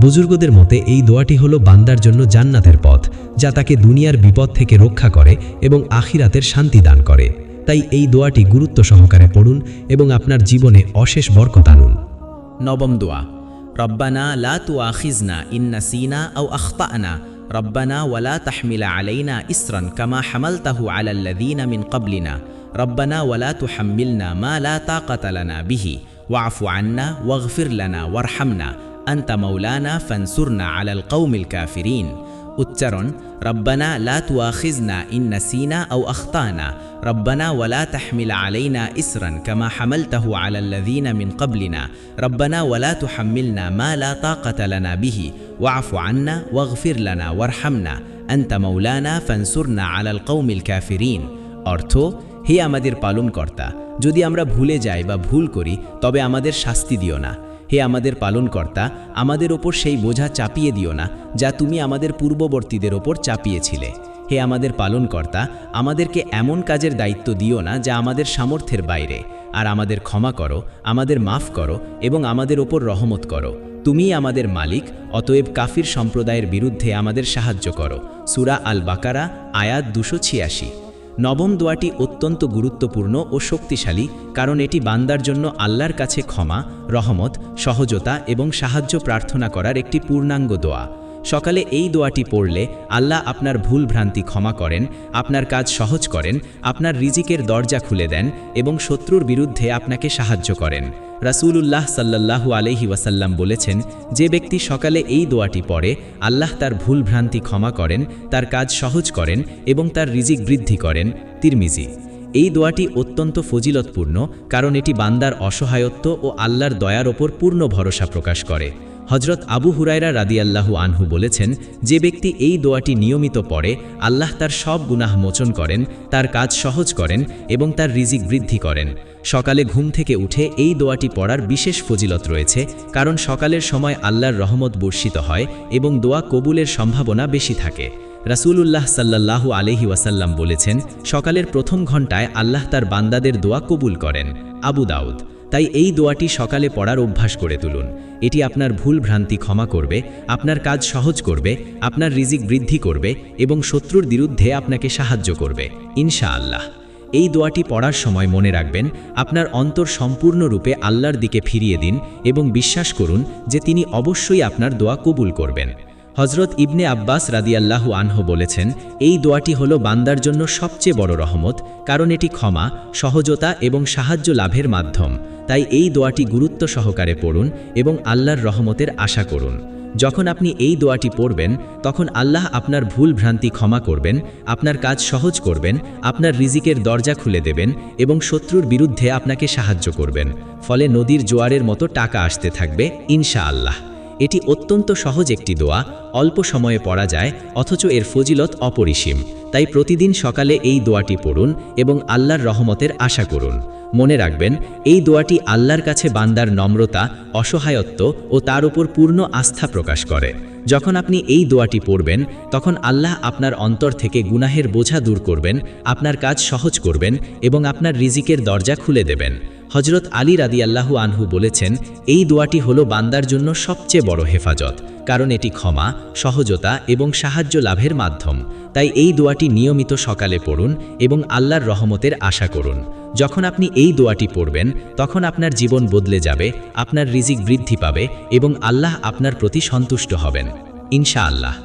বুজুর্গদের মতে এই দোয়াটি হলো বান্দার জন্য জান্নাতের পথ, যা তাকে দুনিয়ার বিপদ থেকে রক্ষা করে এবং আখিরাতের শান্তি দান করে। তাই এই দোয়াটি গুরুত্ব সহকারে পড়ুন এবং আপনার জীবনে অশেষ বরকত আনুন। নবম দোয়া, রব্বানা লা তুআখিজনা ইন নাসিনা আও আখতানা রব্বানা ওয়ালা তাহমিলা আলাইনা ইসরান কামা হামালতাহু আলাল্লাযীনা মিন ক্বাবলিনা রব্বানা ওয়ালা তুহাম্মিলনা মা লা তাকাতা লানা বিহি ওয়াফু আন্না ওয়াগফির লানা ওয়ারহামনা আনতা মাওলানা ফানসুরনা আলাল কওমিল কাফিরিন। উচ্চারণ, রব্বানা লা তুআখিজনা ইন নাসিনা আও আখতানা রব্বানা ওয়ালা তাহমিলা আলাইনা ইসরান কামা হামালতাহু আলাল্লাযীনা মিন ক্বাবলিনা রব্বানা ওয়ালা তুহাম্মিলনা মা লা তাকাতা লানা বিহি ওয়াফু আন্না ওয়াগফির লানা ওয়ারহামনা আনতা মাওলানা ফানসুরনা আলাল কওমিল কাফিরিন। অর্থ, হে আমাদের পালনকর্তা, যদি আমরা ভুলে যাই বা ভুল করি তবে আমাদের শাস্তি দিও না। হে আমাদের পালনকর্তা, আমাদের ওপর সেই বোঝা চাপিয়ে দিও না যা তুমি আমাদের পূর্ববর্তীদের ওপর চাপিয়েছিলে। হে আমাদের পালনকর্তা, আমাদেরকে এমন কাজের দায়িত্ব দিও না যা আমাদের সামর্থ্যের বাইরে, আর আমাদের ক্ষমা করো, আমাদের মাফ করো এবং আমাদের ওপর রহমত করো। তুমিই আমাদের মালিক, অতএব কাফির সম্প্রদায়ের বিরুদ্ধে আমাদের সাহায্য করো। সূরা আল বাকারা, আয়াত 286। নবম দোয়াটি অত্যন্ত গুরুত্বপূর্ণ ও শক্তিশালী, কারণ এটি বান্দার জন্য আল্লাহর কাছে ক্ষমা, রহমত, সহজতা এবং সাহায্য প্রার্থনা করার একটি পূর্ণাঙ্গ দোয়া। সকালে এই দোয়াটি পড়লে আল্লাহ আপনার ভুল ভ্রান্তি ক্ষমা করেন, আপনার কাজ সহজ করেন, আপনার রিজিকের দরজা খুলে দেন এবং শত্রুর বিরুদ্ধে আপনাকে সাহায্য করেন। রাসূলুল্লাহ সাল্লাল্লাহু আলাইহি ওয়াসাল্লাম বলেছেন, যে ব্যক্তি সকালে এই দোয়াটি পড়ে, আল্লাহ তার ভুল ভ্রান্তি ক্ষমা করেন, তার কাজ সহজ করেন এবং তার রিজিক বৃদ্ধি করেন। তিরমিজি। এই দোয়াটি অত্যন্ত ফজিলতপূর্ণ, কারণ এটি বান্দার অসহায়ত্ব ও আল্লাহর দয়ার ওপর পূর্ণ ভরসা প্রকাশ করে। হযরত আবু হুরায়রা রাদিয়াল্লাহু আনহু বলেছেন, যে ব্যক্তি এই দোয়াটি নিয়মিত পড়ে, আল্লাহ তার সব গুনাহ মোচন করেন, তার কাজ সহজ করেন এবং তার রিজিক বৃদ্ধি করেন। সকালে ঘুম থেকে উঠে এই দোয়াটি পড়ার বিশেষ ফজিলত রয়েছে, কারণ সকালের সময় আল্লাহর রহমত বর্ষিত হয় এবং দোয়া কবুলের সম্ভাবনা বেশি থাকে। রাসূলুল্লাহ সাল্লাল্লাহু আলাইহি ওয়াসাল্লাম বলেছেন, সকালের প্রথম ঘণ্টায় আল্লাহ তার বান্দাদের দোয়া কবুল করেন। আবু দাউদ। তাই এই দোয়াটি সকালে পড়ার অভ্যাস করে তুলুন। এটি আপনার ভুল ভ্রান্তি ক্ষমা করবে, আপনার কাজ সহজ করবে, আপনার রিজিক বৃদ্ধি করবে এবং শত্রুর বিরুদ্ধে আপনাকে সাহায্য করবে ইনশাআল্লাহ। এই দোয়াটি পড়ার সময় মনে রাখবেন, আপনার অন্তর সম্পূর্ণরূপে আল্লাহর দিকে ফিরিয়ে দিন এবং বিশ্বাস করুন যে তিনি অবশ্যই আপনার দোয়া কবুল করবেন। হজরত ইবনে আব্বাস রাদিয়াল্লাহু আনহু বলেছেন, এই দোয়াটি হলো বান্দার জন্য সবচেয়ে বড় রহমত, কারণ এটি ক্ষমা, সহজতা এবং সাহায্য লাভের মাধ্যম। তাই এই দোয়াটি গুরুত্ব সহকারে পড়ুন এবং আল্লাহর রহমতের আশা করুন। যখন আপনি এই দোয়াটি পড়বেন, তখন আল্লাহ আপনার ভুল ভ্রান্তি ক্ষমা করবেন, আপনার কাজ সহজ করবেন, আপনার রিজিকের দরজা খুলে দেবেন এবং শত্রুর বিরুদ্ধে আপনাকে সাহায্য করবেন। ফলে নদীর জোয়ারের মতো টাকা আসতে থাকবে ইনশাআল্লাহ। এটি অত্যন্ত সহজ একটি দোয়া, অল্প সময়ে পড়া যায়, অথচ এর ফজিলত অপরিসীম। তাই প্রতিদিন সকালে এই দোয়াটি পড়ুন এবং আল্লাহর রহমতের আশা করুন। মনে রাখবেন, এই দোয়াটি আল্লাহর কাছে বান্দার নম্রতা, অসহায়ত্ব ও তার উপর পূর্ণ আস্থা প্রকাশ করে। যখন আপনি এই দোয়াটি পড়বেন, তখন আল্লাহ আপনার অন্তর থেকে গুনাহের বোঝা দূর করবেন, আপনার কাজ সহজ করবেন এবং আপনার রিজিকের দরজা খুলে দেবেন। হজরত আলী রাদিয়াল্লাহু আনহু বলেছেন, এই দোয়াটি হলো বান্দার জন্য সবচেয়ে বড় হেফাজত, কারণ এটি ক্ষমা, সহজতা এবং সাহায্য লাভের মাধ্যম। তাই এই দোয়াটি নিয়মিত সকালে পড়ুন এবং আল্লাহর রহমতের আশা করুন। যখন আপনি এই দোয়াটি পড়বেন, তখন আপনার জীবন বদলে যাবে, আপনার রিজিক বৃদ্ধি পাবে এবং আল্লাহ আপনার প্রতি সন্তুষ্ট হবেন ইনশাআল্লাহ।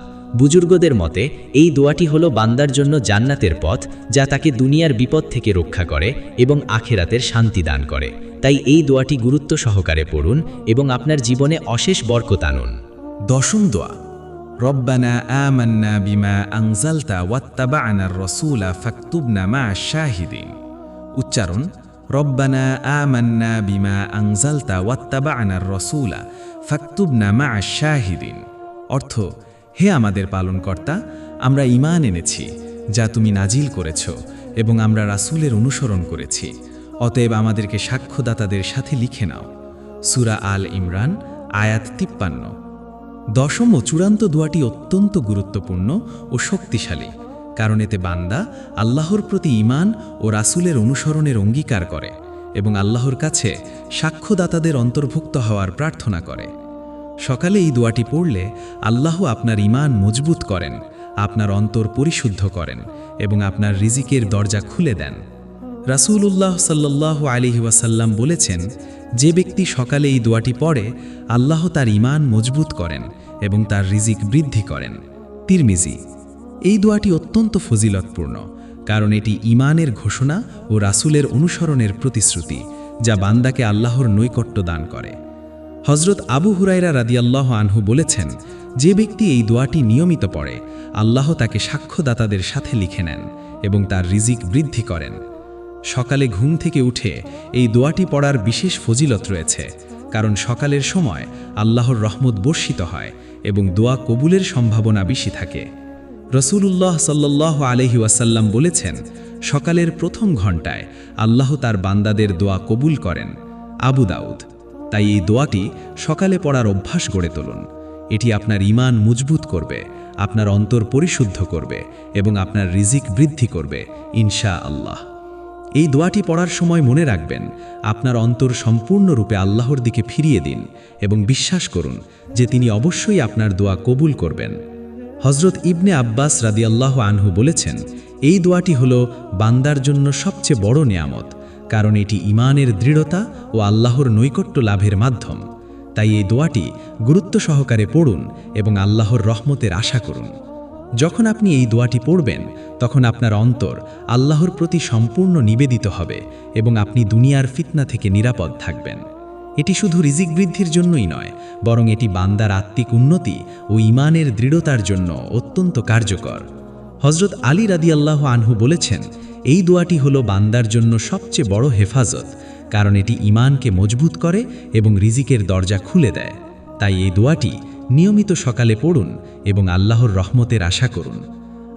বুজুর্গদের মতে এই দোয়াটি হলো বান্দার জন্য জান্নাতের পথ, যা তাকে দুনিয়ার বিপদ থেকে রক্ষা করে এবং আখিরাতের শান্তি দান করে। তাই এই দোয়াটি গুরুত্ব সহকারে পড়ুন এবং আপনার জীবনে অশেষ বরকত আনুন। দশম দোয়া, রব্বানা আমান্না বিমা আনজালতা ওয়াত্তাবা'নার রাসূলা ফাকতুবনা মা'আশ শাহিদিন। উচ্চারণ, রব্বানা আমান্না বিমা আনজালতা ওয়াত্তাবা'নার রাসূলা ফাকতুবনা মা'আশ শাহিদিন। অর্থ, হে আমাদের পালনকর্তা, আমরা ঈমান এনেছি যা তুমি নাজিল করেছ এবং আমরা রাসূলের অনুসরণ করেছি, অতএব আমাদেরকে সাক্ষ্যদাতাদের সাথে লিখে নাও। সূরা আল ইমরান আয়াত 53। দশম ও চূড়ান্ত দোয়াটি অত্যন্ত গুরুত্বপূর্ণ ও শক্তিশালী, কারণ এতে বান্দা আল্লাহর প্রতি ঈমান ও রাসূলের অনুসরণের অঙ্গীকার করে এবং আল্লাহর কাছে সাক্ষ্যদাতাদের অন্তর্ভুক্ত হওয়ার প্রার্থনা করে। সকালে এই দোয়াটি পড়লে আল্লাহ আপনার ঈমান মজবুত করেন, আপনার অন্তর পরিশুদ্ধ করেন এবং আপনার রিজিকের দরজা খুলে দেন। রাসূলুল্লাহ সাল্লাল্লাহু আলাইহি ওয়াসাল্লাম বলেছেন, যে ব্যক্তি সকালে এই দোয়াটি পড়ে, আল্লাহ তার ঈমান মজবুত করেন এবং তার রিজিক বৃদ্ধি করেন। তিরমিজি। এই দোয়াটি অত্যন্ত ফজিলতপূর্ণ, কারণ এটি ঈমানের ঘোষণা ও রাসূলের অনুসরণের প্রতিশ্রুতি, যা বান্দাকে আল্লাহর নৈকট্য দান করে। হজরত আবু হুরায়রা রাদিয়াল্লাহু আনহু বলেছেন, যে ব্যক্তি এই দোয়াটি নিয়মিত পড়ে, আল্লাহ তাকে সাক্ষ্যদাতাদের সাথে লিখে নেন এবং তার রিজিক বৃদ্ধি করেন। সকালে ঘুম থেকে উঠে এই দোয়াটি পড়ার বিশেষ ফজিলত রয়েছে, কারণ সকালের সময় আল্লাহর রহমত বর্ষিত হয় এবং দোয়া কবুলের সম্ভাবনা বেশি থাকে। রাসূলুল্লাহ সাল্লাল্লাহু আলাইহি ওয়াসাল্লাম বলেছেন, সকালের প্রথম ঘণ্টায় আল্লাহ তার বান্দাদের দোয়া কবুল করেন। আবু দাউদ। তাই এই দোয়াটি সকালে পড়ার অভ্যাস গড়ে তুলুন। এটি আপনার ঈমান মজবুত করবে, আপনার অন্তর পরিশুদ্ধ করবে এবং আপনার রিজিক বৃদ্ধি করবে ইনশাআল্লাহ। এই দোয়াটি পড়ার সময় মনে রাখবেন, আপনার অন্তর সম্পূর্ণরূপে আল্লাহর দিকে ফিরিয়ে দিন এবং বিশ্বাস করুন যে তিনি অবশ্যই আপনার দোয়া কবুল করবেন। হজরত ইবনে আব্বাস রাদিয়াল্লাহু আনহু বলেছেন, এই দোয়াটি হল বান্দার জন্য সবচেয়ে বড় নিয়ামত, কারণ এটি ঈমানের দৃঢ়তা ও আল্লাহর নৈকট্য লাভের মাধ্যম। তাই এই দোয়াটি গুরুত্ব সহকারে পড়ুন এবং আল্লাহর রহমতের আশা করুন। যখন আপনি এই দোয়াটি পড়বেন, তখন আপনার অন্তর আল্লাহর প্রতি সম্পূর্ণ নিবেদিত হবে এবং আপনি দুনিয়ার ফিতনা থেকে নিরাপদ থাকবেন। এটি শুধু রিজিক বৃদ্ধির জন্যই নয়, বরং এটি বান্দার আত্মিক উন্নতি ও ঈমানের দৃঢ়তার জন্য অত্যন্ত কার্যকর। হজরত আলী রাদিয়াল্লাহু আনহু বলেছেন, এই দোয়াটি হলো বান্দার জন্য সবচেয়ে বড় হেফাজত, কারণ এটি ঈমানকে মজবুত করে এবং রিজিকের দরজা খুলে দেয়। তাই এই দোয়াটি নিয়মিত সকালে পড়ুন এবং আল্লাহর রহমতের আশা করুন।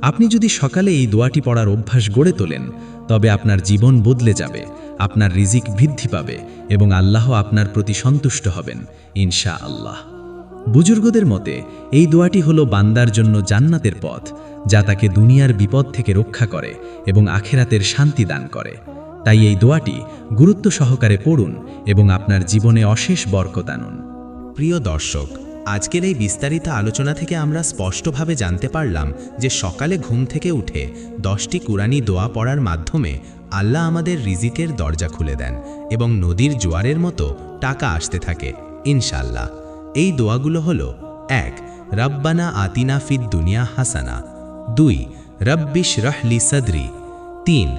আপনি যদি সকালে এই দোয়াটি পড়ার অভ্যাস গড়ে তোলেন, তবে আপনার জীবন বদলে যাবে, আপনার রিজিক বৃদ্ধি পাবে এবং আল্লাহ আপনার প্রতি সন্তুষ্ট হবেন ইনশাআল্লাহ। বুজুর্গদের মতে এই দোয়াটি হলো বান্দার জন্য জান্নাতের পথ, যা তাকে দুনিয়ার বিপদ থেকে রক্ষা করে এবং আখিরাতের শান্তি দান করে। তাই এই দোয়াটি গুরুত্ব সহকারে পড়ুন এবং আপনার জীবনে অশেষ বরকত আনুন। প্রিয় দর্শক, আজকের এই বিস্তারিত আলোচনা থেকে আমরা স্পষ্টভাবে জানতে পারলাম যে সকালে ঘুম থেকে উঠে 10টি কুরআনী দোয়া পড়ার মাধ্যমে আল্লাহ আমাদের রিজিকের দরজা খুলে দেন এবং নদীর জোয়ারের মতো টাকা আসতে থাকে ইনশাআল্লাহ। এই দোয়াগুলো হলো: 1. রব্বানা আতিনা ফিদ দুনিয়া হাসানা। 2 রব্বিশ রহলি সদরি। 3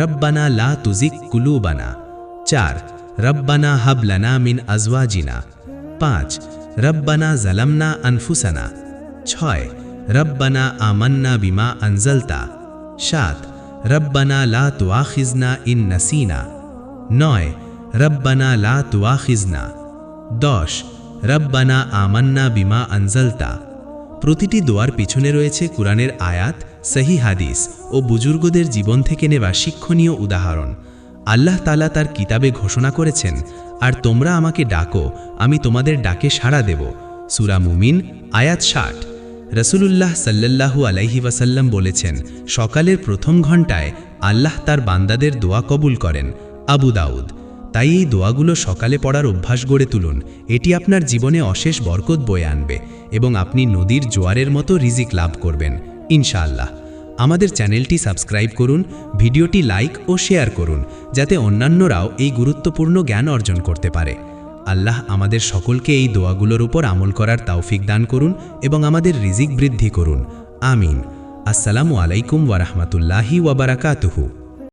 রব্বানা লা তুজিক কুলুবানা। 4 রব্বানা হাব লানা মিন আজওয়াজিনা। 5 রব্বানা জালামনা আনফুসানা। 6 রব্বানা আমান্না বিমা আনজালতা। 7 রব্বানা লা তুআখিজনা ইন নাসিনা। 9 রব্বানা লা তুআখিজনা। 10 রব্বানা আমান্না বিমা আনজালতা। প্রতিটি দোয়ার পিছনে রয়েছে কুরআনের আয়াত, সহি হাদিস ও বুজুর্গদের জীবন থেকে নেওয়া শিক্ষণীয় উদাহরণ। আল্লাহ তাআলা তার কিতাবে ঘোষণা করেছেন, আর তোমরা আমাকে ডাকো, আমি তোমাদের ডাকে সাড়া দেব। সূরা মুমিন আয়াত 60। রাসূলুল্লাহ সাল্লাল্লাহু আলাইহি ওয়াসাল্লাম বলেছেন, সকালের প্রথম ঘণ্টায় আল্লাহ তার বান্দাদের দোয়া কবুল করেন। আবু দাউদ। তাই এই দোয়াগুলো সকালে পড়ার অভ্যাস গড়ে তুলুন। এটি আপনার জীবনে অশেষ বরকত বয়ে আনবে এবং আপনি নদীর জোয়ারের মতো রিজিক লাভ করবেন ইনশাআল্লাহ। আমাদের চ্যানেলটি সাবস্ক্রাইব করুন, ভিডিওটি লাইক ও শেয়ার করুন, যাতে অন্যান্যরাও এই গুরুত্বপূর্ণ জ্ঞান অর্জন করতে পারে। আল্লাহ আমাদের সকলকে এই দোয়াগুলোর উপর আমল করার তৌফিক দান করুন এবং আমাদের রিজিক বৃদ্ধি করুন। আমিন। আসসালামু আলাইকুম ওয়া রাহমাতুল্লাহি ওয়া বারাকাতুহু।